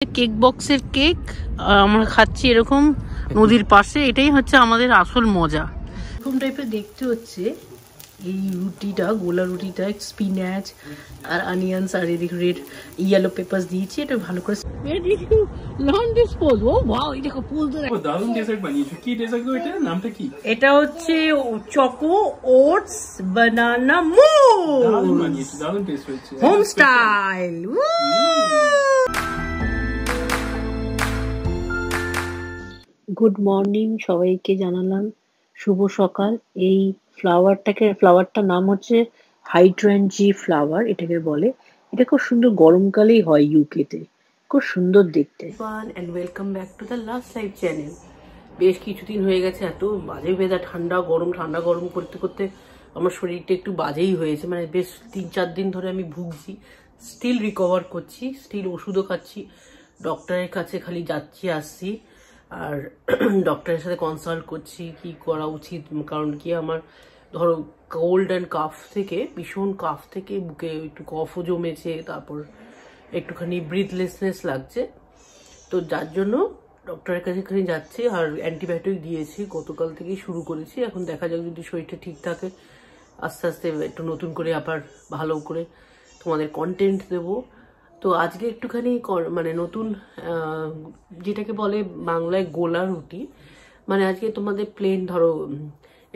Cake বক্সের cake আমরা খাচ্ছি এরকম নদীর পাশে। এটাই হচ্ছে আমাদের আসল মজা। এরকম টাইপের দেখতে হচ্ছে এই রুটিটা, গোলা রুটিটা। স্পিনাচ আর অনিয়ন্স আর এদিকে রেড ইয়েলো পেপারস দিয়েছি। এটা ভালো করে এটা হচ্ছে চকো ওটস বানানা মুস হোম স্টাইল। গুড মর্নিং সবাইকে জানালাম শুভ সকাল। এই ফ্লাওয়ারটার নাম হচ্ছে হাইড্রেঞ্জি ফ্লাওয়ার এটাকে বলে। এটা খুব সুন্দর গরমকালেই হয় ইউকেতে, খুব সুন্দর দেখতে। And welcome back to the last life channel. বেশ কিছুদিন হয়ে গেছে এত বাজে ওয়েদার, ঠান্ডা গরম করতে করতে আমার শরীরটা একটু বাজেই হয়েছে। মানে বেশ 3-4 দিন ধরে আমি ভুগছি, স্টিল রিকভার করছি, স্টিল ওষুধও খাচ্ছি, ডক্টরের কাছে খালি যাচ্ছি আসছি, আর ডক্টরের সাথে কনসাল্ট করছি কি করা উচিত। কারণ কি আমার ধরো কোল্ড অ্যান্ড কাফ থেকে, ভীষণ কাফ থেকে বুকে একটু কফও জমেছে, তারপর একটুখানি ব্রিথলেসনেস লাগছে। তো যার জন্য ডক্টরের কাছে খালি যাচ্ছি, আর অ্যান্টিবায়োটিক দিয়েছি, গতকাল থেকেই শুরু করেছি। এখন দেখা যাক যদি শরীরটা ঠিক থাকে, আস্তে আস্তে একটু নতুন করে আবার ভালো করে তোমাদের কন্টেন্ট দেবো। তো আজকে একটুখানি মানে নতুন যেটাকে বলে বাংলায় গোলা রুটি, মানে আজকে তোমাদের প্লেন ধরো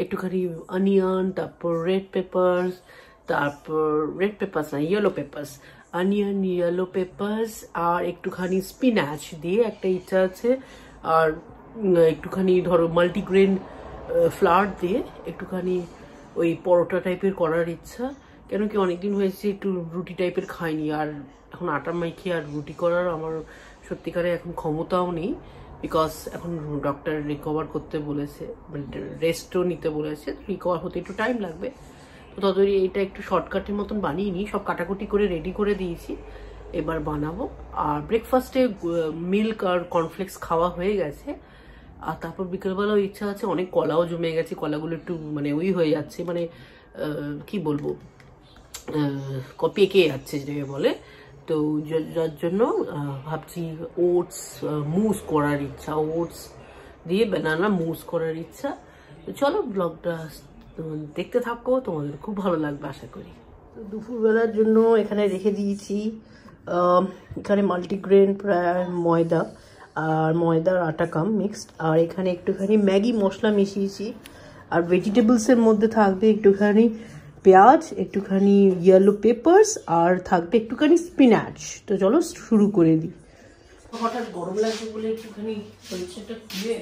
একটুখানি অনিয়ন, তারপর রেড পেপারস না yellow peppers, onion, yellow peppers আর একটুখানি স্পিনাচ দিয়ে একটা ইচ্ছা আছে, আর একটুখানি ধরো মাল্টিগ্রেন ফ্লাওয়ার দিয়ে একটুখানি ওই পরোটা টাইপের করার ইচ্ছা। কেন কি অনেকদিন হয়েছে একটু রুটি টাইপের খাইনি, আর এখন আটা মাইখে আর রুটি করার আমার সত্যিকারে এখন ক্ষমতাও নেই। বিকজ এখন ডক্টর রিকভার করতে বলেছে, রেস্টও নিতে বলেছে, রিকভার হতে একটু টাইম লাগবে। তো ততই এটা একটু শর্টকাটের মতন বানিয়ে নিই, সব কাটাকুটি করে রেডি করে দিয়েছি, এবার বানাবো। আর ব্রেকফাস্টে মিল্ক আর কর্নফ্লেক্স খাওয়া হয়ে গেছে। আর তারপর বিকেলবেলাও ইচ্ছা আছে, অনেক কলাও জমে গেছে, কলাগুলো একটু মানে ওই হয়ে যাচ্ছে, মানে কি বলবো, পেকে যাচ্ছে যেটাকে বলে। তো যার জন্য ভাবছি ওটস মুস করার ইচ্ছা, ওটস দিয়ে বানানা মুস করার ইচ্ছা। তো চলো ব্লগটা দেখতে থাকো, তোমাদের খুব ভালো লাগবে আশা করি। তো দুপুরবেলার জন্য এখানে রেখে দিয়েছি এখানে মাল্টিগ্রেন প্রায় ময়দা আর ময়দার আটা কাম মিক্সড, আর এখানে একটুখানি ম্যাগি মশলা মিশিয়েছি। আর ভেজিটেবলসের মধ্যে থাকবে একটুখানি পেঁয়াজ, একটুখানি ইয়েলো পেপারস, আর থাকবে একটুখানি স্পিনাচ। তো চলো শুরু করে দিই। হঠাৎ গরম লাগবে বলে একটুখানি পরিচয়টা খুলে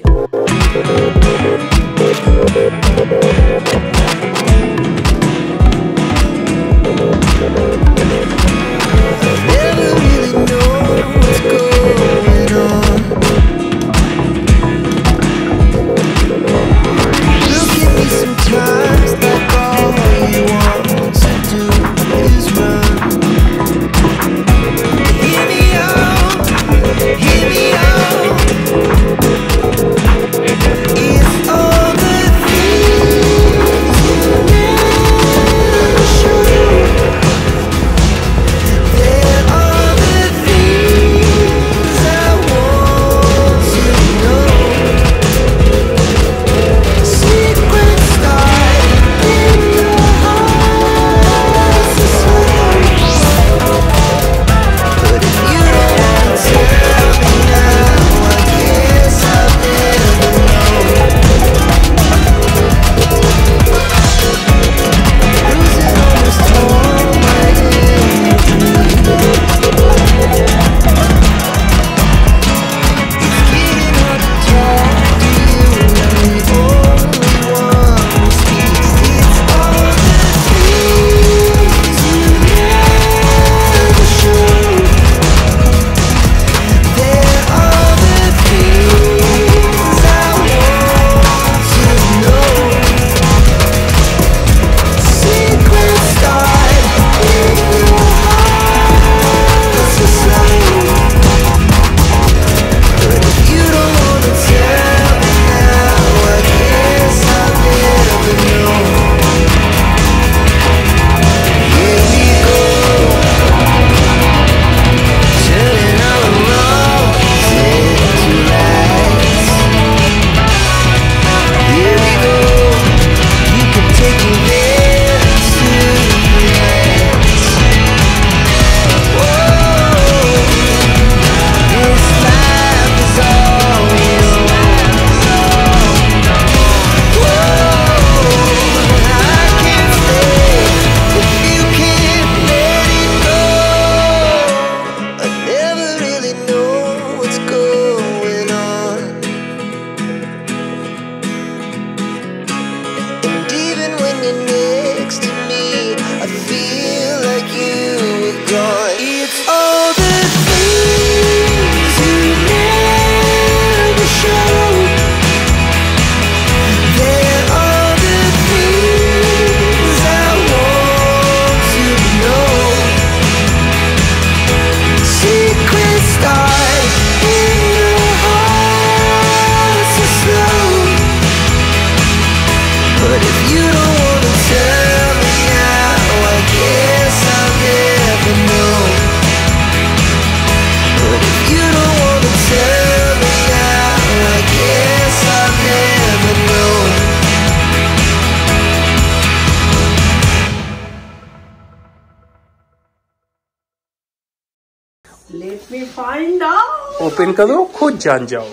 me find out. ओपन करो, खुद जान जाओ।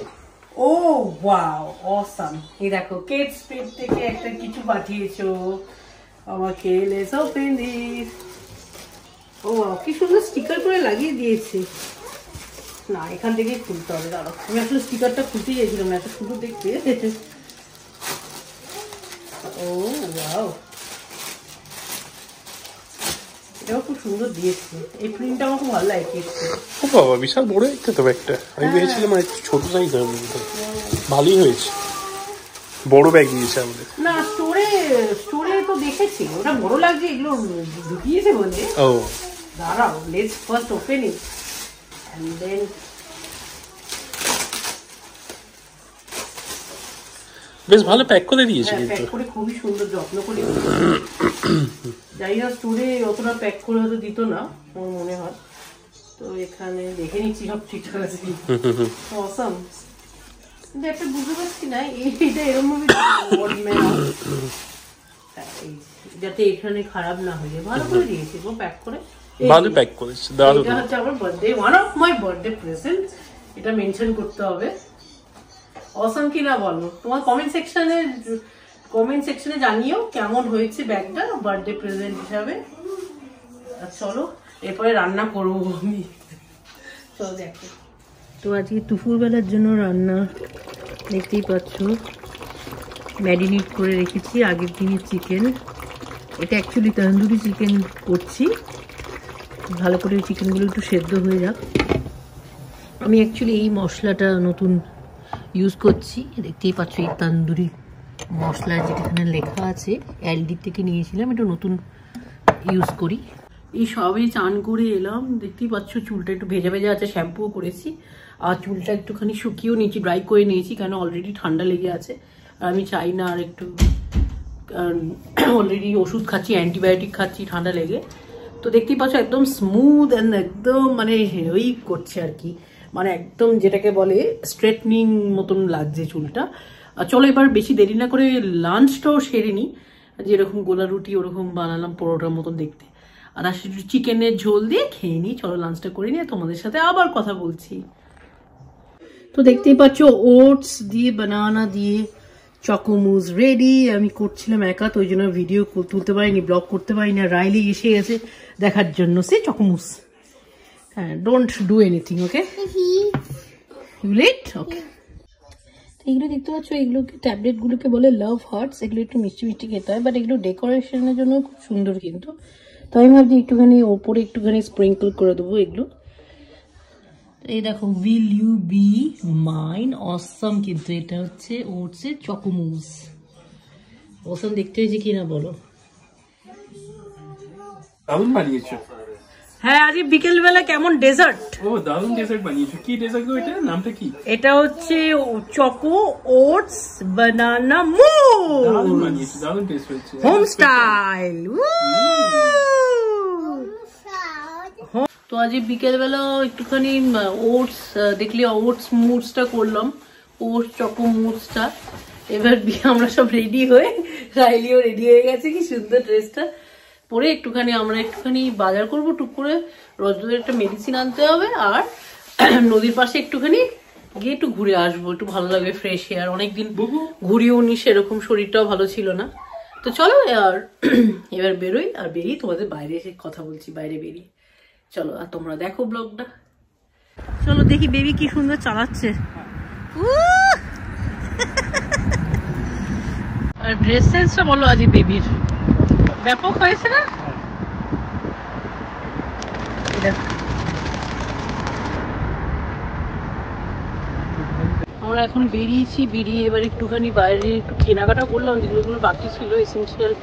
Oh wow, awesome. এই দেখো Kate Spade থেকে একটা কিছু পাঠিয়েছো আমাকে। Let's open this. ও কি সুন্দর স্টিকার করে লাগিয়ে দিয়েছে। না এখান থেকেই খুলতে হবে, দাঁড়াও। আমি আসলে স্টিকারটা খুলতে গিয়েছিলাম না, এত সুন্দর দেখতে। ও ওয়াও, এটাও খুব সুন্দর দিয়েছে। এই প্রিন্টটা আমার খুব ভালো লাগে। ও বাবা, বিশাল বড় একটা তো ব্যাগটা। আমি ভেবেছিলাম একটু ছোট সাইজ হবে, ভালোই হয়েছে। বড় ব্যাগ দিয়েছে আমাদের। না স্টোরে তো দেখেছি ওটা বড় লাগছে, এগুলো ঢুকিয়েছে বলে। ও দাঁড়াও, let's first open it and then. বেশ ভালো প্যাক করে দিয়েছে কিন্তু। প্যাক করে খুবই সুন্দর যত্ন করে। যাই না স্টোরে অতটা প্যাক করে হয়তো দিত না আমার মনে হয়। তো এখানে দেখে নিচ্ছি সব ঠিকঠাক আছে। অসাম। কিন্তু একটা বুঝতে পারছি না এইটা এরকম যাতে এখানে খারাপ না হয়ে যায়। ভালো করে দিয়েছি গো প্যাক করে। ভালো প্যাক করেছে, দারুণ। এটা হচ্ছে আমার birthday, one of my birthday present. এটা মেনশন করতে হবে। অসাম কি না বলো? তোমার কমেন্ট সেকশনে জানিও কেমন হয়েছে ব্যাগটা বার্থডে প্রেজেন্ট হিসাবে। আর চলো এরপরে রান্না করবো আমি। চলো দেখো। তো আজকে দুপুরবেলার জন্য রান্না দেখতেই পাচ্ছ, ম্যারিনেট করে রেখেছি আগের দিনের চিকেন। এটা অ্যাকচুয়ালি তন্দুরি চিকেন করছি। ভালো করে চিকেনগুলো একটু সেদ্ধ হয়ে যাক। আমি অ্যাকচুয়ালি এই মশলাটা নতুন ইউজ করছি। দেখতেই পাচ্ছ এই তন্দুরি মশলা, যেটা এখানে লেখা আছে এলডি থেকে নিয়েছিলাম, এটা নতুন ইউজ করি। এই সবে চান করে এলাম, দেখতেই পাচ্ছ চুলটা একটু ভেজা ভেজা আছে, শ্যাম্পুও করেছি। আর চুলটা একটুখানি শুকিয়েও নিয়েছি, ড্রাই করে নিয়েছি, কারণ অলরেডি ঠান্ডা লেগে আছে। আর আমি চাই না আর একটু, অলরেডি ওষুধ খাচ্ছি, অ্যান্টিবায়োটিক খাচ্ছি ঠান্ডা লেগে। তো দেখতেই পাচ্ছ একদম স্মুথ অ্যান্ড একদম মানে ওই করছে আর কি, মানে একদম যেটাকে বলে স্ট্রেটনিং মতন লাগছে চুলটা। আর চলো এবার বেশি দেরি না করে লাঞ্চটাও সেরে নিই। যেরকম গোলা রুটি ওরকম বানালাম পরোটার মতন দেখতে, আর একটু চিকেনের ঝোল দিয়ে খেয়ে নিই। চলো লাঞ্চটা করে নিয়ে তোমাদের সাথে আবার কথা বলছি। তো দেখতেই পাচ্ছ ওটস দিয়ে, বানানা দিয়ে চকোমুজ রেডি। আমি করছিলাম একা, তো ওই জন্য ভিডিও তুলতে পারিনি, ব্লগ করতে পারিনি। আর রাইলি এসে গেছে দেখার জন্য সে চকোমুজ। হ্যাঁ, don't do anything, okay? You let, okay. এগুলো দেখতে পাচ্ছ, এগুলোকে ট্যাবলেটগুলোকে বলে লাভ হার্টস। এগুলো একটু মিষ্টি মিষ্টি খেতে হয়, বাট এগুলো ডেকোরেশনের জন্য খুব সুন্দর কিন্তু। তো আমি ভাবছি একটুখানি ওপরে একটুখানি স্প্রিঙ্কল করে দেবো এগুলো। এই দেখো, will you be mine, awesome কিন্তু। এটা হচ্ছে ওটসের চকোমুজ। অসাম দেখতে হয়েছে কিনা বলো? দারুণ বানিয়েছো। হ্যাঁ, আজকে বিকেল বেলা কেমন ডেজার্ট। ও দারুণ ডেজার্ট বানিয়েছো। কি ডেজার্ট গো এটা? নামটা কি? এটা হচ্ছে চকো ওটস বানানা মুজ। দারুণ বানিয়েছো, দারুণ টেস্ট হয়েছে, হোম স্টাইল। তো আজ বিকেল বেলা একটুখানি ওটস দেখলি, ওটস মুজটা করলাম, ওটস চকো মুজটা। এবার আমরা সব রেডি হয়ে, রাইলিও রেডি হয়ে গেছে, কি সুন্দর ড্রেসটা পরে একটুখানি আমরা একটুখানি বাজার করবো টুক করে। রজনীর একটা মেডিসিন আনতে হবে, আর নদীর পাশে একটুখানি গিয়ে একটু ঘুরে আসবো, একটু ভালো লাগবে, ফ্রেশ এয়ার। অনেকদিন ঘুরিও নি সেরকম, শরীরটাও ভালো ছিল না। তো চলো আর এবার বেরোই, আর বেরিয়ে তোমাদের বাইরে এসে কথা বলছি, বাইরে বেরিয়ে। চলো, আর তোমরা দেখো ব্লগটা। চলো দেখি বেবি কি সুন্দর চালাচ্ছে। আর ড্রেস সেন্সটা বলো আজ বেবির ব্যাপক হয়েছে না? আমরা এখন বেরিয়েছি, বেরিয়ে এবার একটুখানি বাইরে একটু কেনাকাটা করলাম, যেগুলো বাকি ছিল এসেন্সিয়াল,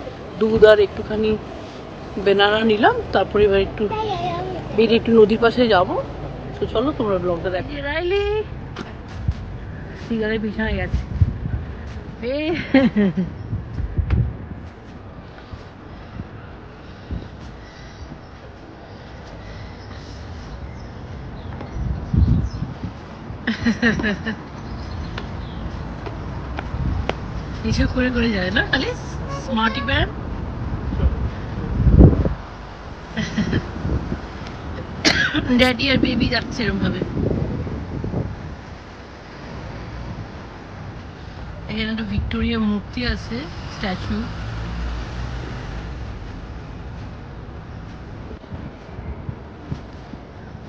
দুধ আর একটুখানি বেনানা নিলাম। তারপরে এবার একটু বেরিয়ে একটু নদীর পাশে যাবো। তো চলো তোমরা ব্লগটা দেখো। রাইলি সিগারেট পিছনে গেছে। এসব করে করে যায় না খালি স্মার্টি ব্যান্ড। ড্যাডি আর বেবি যাচ্ছে এরকম ভাবে। এখানে একটা ভিক্টোরিয়া মূর্তি আছে, স্ট্যাচু।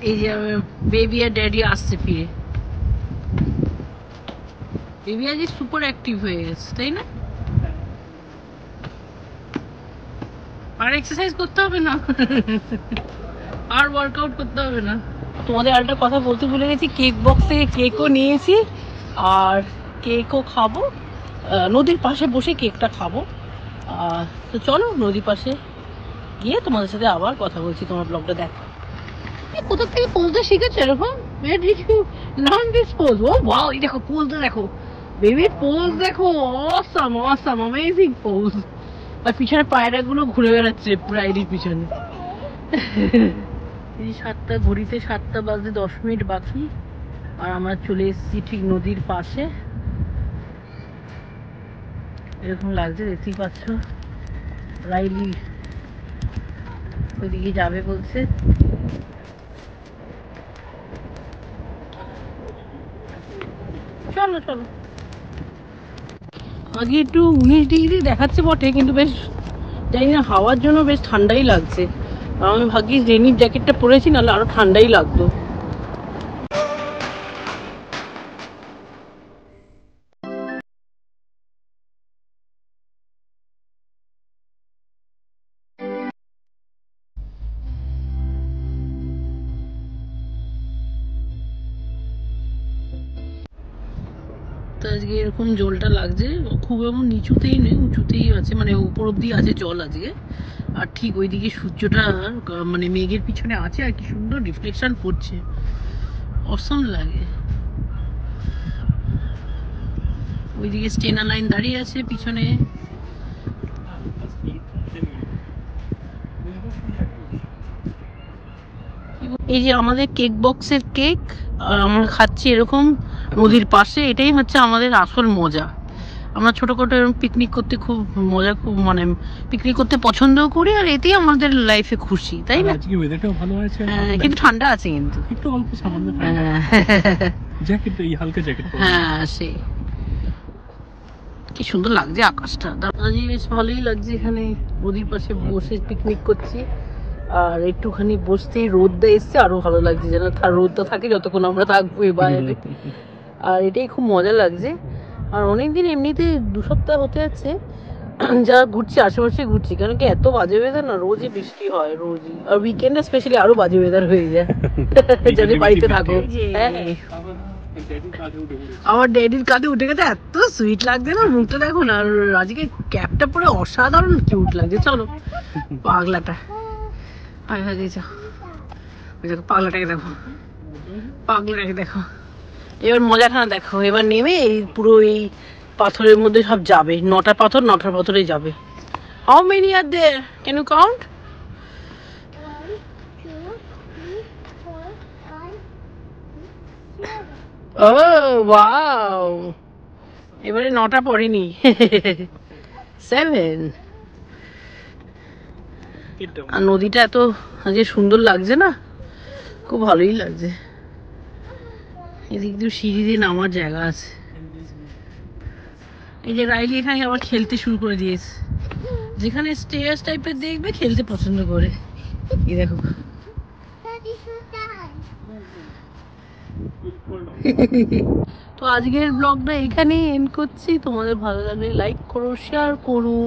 এই যে বেবি আর ড্যাডি আসছে ফিরে। বেবি আজ সুপার অ্যাক্টিভ হয়ে গেছে, তাই না? আর এক্সারসাইজ করতে হবে না, আর ওয়ার্কআউট করতে হবে না। তোমাদের আরেকটা কথা বলতে ভুলে গেছি, কেক বক্স থেকে কেকও নিয়েছি আর কেকও খাবো। নদীর পাশে বসে কেকটা খাবো। তো চলো নদীর পাশে গিয়ে তোমাদের সাথে আবার কথা বলছি। তোমার ব্লগটা দেখো। কোথা থেকে পোজটা শিখেছো এরকম? Where did you learn this pose? ও ওয়াও, এই দেখো পোজটা দেখো, বেবির পোজ দেখো, অসাম অসাম অ্যামেজিং পোজ। আর পিছনে পায়রা গুলো ঘুরে বেড়াচ্ছে ব্রাইডের পিছনে। এই 7টা ঘড়িতে 7টা বাজে 10 মিনিট বাকি, আর আমরা চলে এসেছি ঠিক নদীর পাশে। এরকম লাগছে, দেখতেই পাচ্ছ। রাইলি ওইদিকে যাবে বলছে। চলো চলো। আজকে একটু 19 ডিগ্রি দেখাচ্ছে বটে, কিন্তু বেশ জানি না হাওয়ার জন্য বেশ ঠান্ডাই লাগছে। আমি ভাগ্যিস রেনির জ্যাকেটটা পরেছি, নাহলে আরো ঠান্ডাই লাগতো। তো আজকে এরকম জলটা লাগছে, খুব এমন নিচুতেই নেই, উঁচুতেই আছে, মানে উপর অব্দি আছে জল আজকে। আর ঠিক ওইদিকে সূর্যটা মানে মেঘের পিছনে আছে, আর কি সুন্দর রিফ্লেকশন পড়ছে, অসম লাগে। ওইদিকে স্টেনা লাইন দাঁড়িয়ে আছে পিছনে। এই যে আমাদের কেক বক্সের কেক, আর আমরা খাচ্ছি এরকম নদীর পাশে। এটাই হচ্ছে আমাদের আসল মজা। আমরা ছোটখাটো এরকম পিকনিক করতে খুব মজা, খুব মানে পিকনিক করতে পছন্দও করি, আর এতেই আমাদের লাইফে খুশি, তাই না? আজকে ওয়েদারটাও ভালো আছে, কিন্তু ঠান্ডা আছে, কিন্তু একটু অল্প সামান্য জ্যাকেট, এই হালকা জ্যাকেট। হ্যাঁ, সেই কি সুন্দর লাগছে আকাশটা। আজকে বেশ ভালোই লাগছে এখানে নদীর পাশে বসে পিকনিক করছি। আর একটুখানি বসতেই রোদটা এসছে, আরো ভালো লাগছে, যেন রোদটা থাকে যতক্ষণ আমরা থাকবো এই বাইরে। আর এটাই খুব মজা লাগছে। আর অনেকদিন এমনিতে 2 সপ্তাহ হতে যাচ্ছে যা ঘুরছি, আশেপাশে ঘুরছি, কারণ কি এত বাজে ওয়েদার না, রোজই বৃষ্টি হয়, রোজই। আর উইকেন্ডে স্পেশালি আরো বাজে ওয়েদার হয়ে যায় যদি বাড়িতে থাকো। আমার ড্যাডির কাঁধে উঠে গেছে, এত সুইট লাগছে না, মুখটা দেখো না। আর আজকে ক্যাপটা পরে অসাধারণ কিউট লাগছে। চলো পাগলাটা, পাগলাটাকে দেখো, পাগলাটাকে দেখো। এবার মজাটা দেখো, এবার নেমে এই পুরো এই পাথরের মধ্যে সব যাবে। 9টা পাথর, 9টার পাথরে যাবে। How many are there? Can you count? 1, 2, 3, 4, 5, 6, 7. Oh, wow! এবারে 9টা পড়েনি, 7। আর নদীটা এত আজকে সুন্দর লাগছে না, খুব ভালোই লাগছে। এদিক দিয়ে সিঁড়ি দিয়ে নামার জায়গা আছে। এই যে রাইলি এখানে আবার খেলতে শুরু করে দিয়েছে, যেখানে স্টেয়ার্স টাইপের দেখবে খেলতে পছন্দ করে। এই দেখো, তো আজকের ব্লগটা এখানে এন্ড করছি। তোমাদের ভালো লাগলে লাইক করো, শেয়ার করো,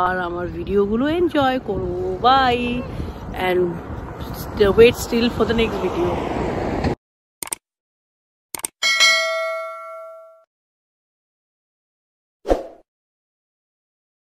আর আমার ভিডিওগুলো এনজয় করো। Bye, and wait still for the next video.